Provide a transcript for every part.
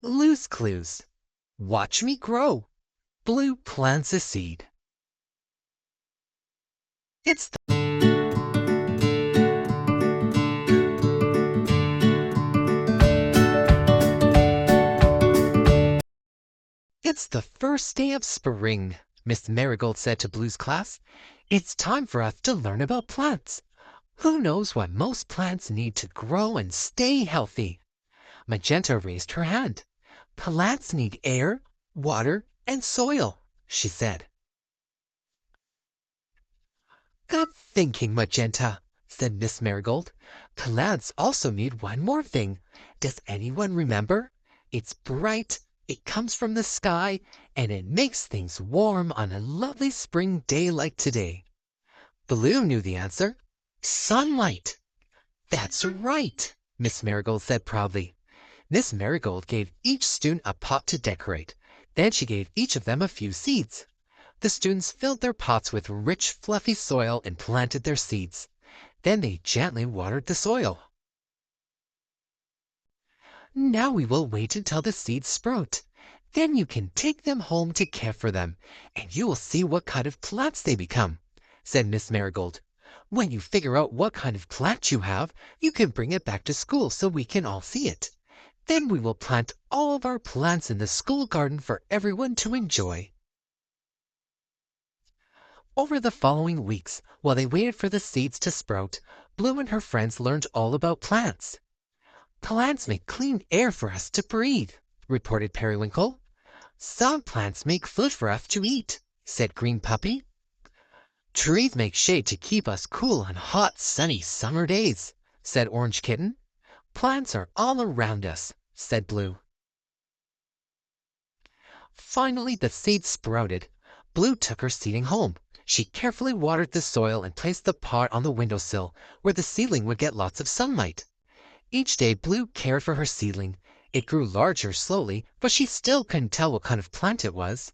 Loose clues. Watch me grow. Blue plants a seed. It's It's the first day of spring, Miss Marigold said to Blue's class. It's time for us to learn about plants. Who knows what most plants need to grow and stay healthy? Magenta raised her hand. Plants need air, water, and soil, she said. Good thinking, Magenta, said Miss Marigold. Plants also need one more thing. Does anyone remember? It's bright, it comes from the sky, and it makes things warm on a lovely spring day like today. Blue knew the answer. Sunlight. That's right, Miss Marigold said proudly. Miss Marigold gave each student a pot to decorate. Then she gave each of them a few seeds. The students filled their pots with rich, fluffy soil and planted their seeds. Then they gently watered the soil. Now we will wait until the seeds sprout. Then you can take them home to care for them, and you will see what kind of plants they become, said Miss Marigold. When you figure out what kind of plant you have, you can bring it back to school so we can all see it. Then we will plant all of our plants in the school garden for everyone to enjoy. Over the following weeks, while they waited for the seeds to sprout, Blue and her friends learned all about plants. Plants make clean air for us to breathe, reported Periwinkle. Some plants make food for us to eat, said Green Puppy. Trees make shade to keep us cool on hot, sunny summer days, said Orange Kitten. Plants are all around us, said Blue. Finally the seeds sprouted. Blue took her seeding home. She carefully watered the soil and placed the pot on the windowsill, where the seedling would get lots of sunlight. Each day Blue cared for her seedling. It grew larger slowly, but she still couldn't tell what kind of plant it was.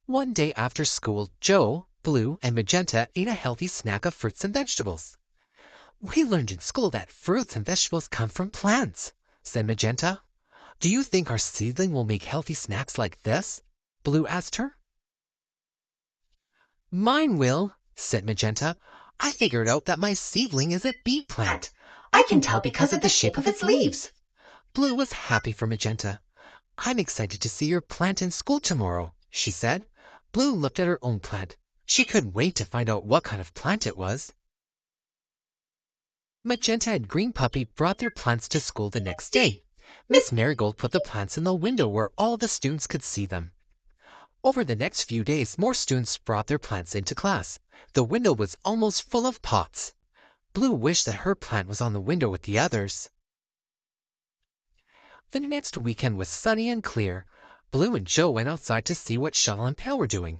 One day after school, Joe, Blue, and Magenta ate a healthy snack of fruits and vegetables. We learned in school that fruits and vegetables come from plants, said Magenta. Do you think our seedling will make healthy snacks like this? Blue asked her. Mine will, said Magenta. I figured out that my seedling is a beet plant. I can tell because of the shape of its leaves. Blue was happy for Magenta. I'm excited to see your plant in school tomorrow, she said. Blue looked at her own plant. She couldn't wait to find out what kind of plant it was. Magenta and Green Puppy brought their plants to school the next day. Miss Marigold put the plants in the window where all the students could see them. Over the next few days, more students brought their plants into class. The window was almost full of pots. Blue wished that her plant was on the window with the others. The next weekend was sunny and clear. Blue and Joe went outside to see what Shovel and Pail were doing.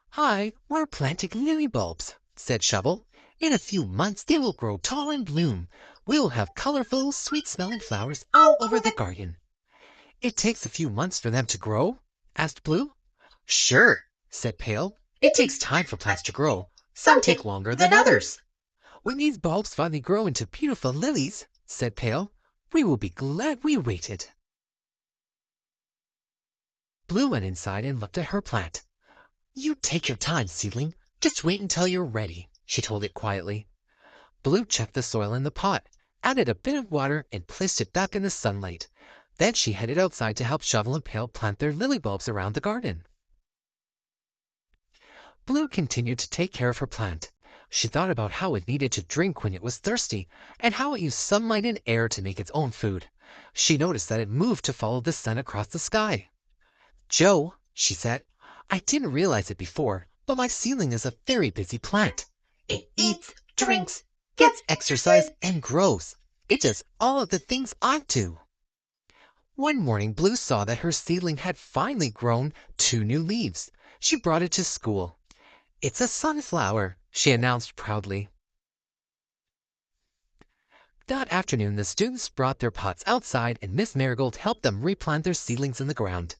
Hi, we're planting lily bulbs, said Shovel. In a few months they will grow tall and bloom. We will have colorful, sweet-smelling flowers all over the garden. It takes a few months for them to grow? Asked Blue. Sure, said Pail. It takes time for plants to grow. Some take longer than others. When these bulbs finally grow into beautiful lilies, said Pail, we will be glad we waited. Blue went inside and looked at her plant. You take your time, seedling. Just wait until you're ready, she told it quietly. Blue checked the soil in the pot, added a bit of water, and placed it back in the sunlight. Then she headed outside to help Shovel and Pail plant their lily bulbs around the garden. Blue continued to take care of her plant. She thought about how it needed to drink when it was thirsty, and how it used sunlight and air to make its own food. She noticed that it moved to follow the sun across the sky. Joe, she said, I didn't realize it before, but my seedling is a very busy plant. It eats, drinks, gets exercise, and grows. It does all of the things I do. One morning Blue saw that her seedling had finally grown 2 new leaves. She brought it to school. It's a sunflower, she announced proudly. That afternoon the students brought their pots outside and Miss Marigold helped them replant their seedlings in the ground.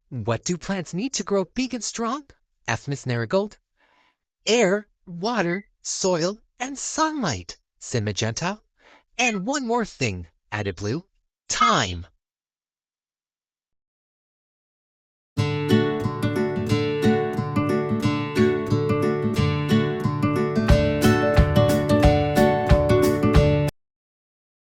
What do plants need to grow big and strong? Asked Miss Marigold. Air, water, soil, and sunlight, said Magenta. And one more thing, added Blue. Time.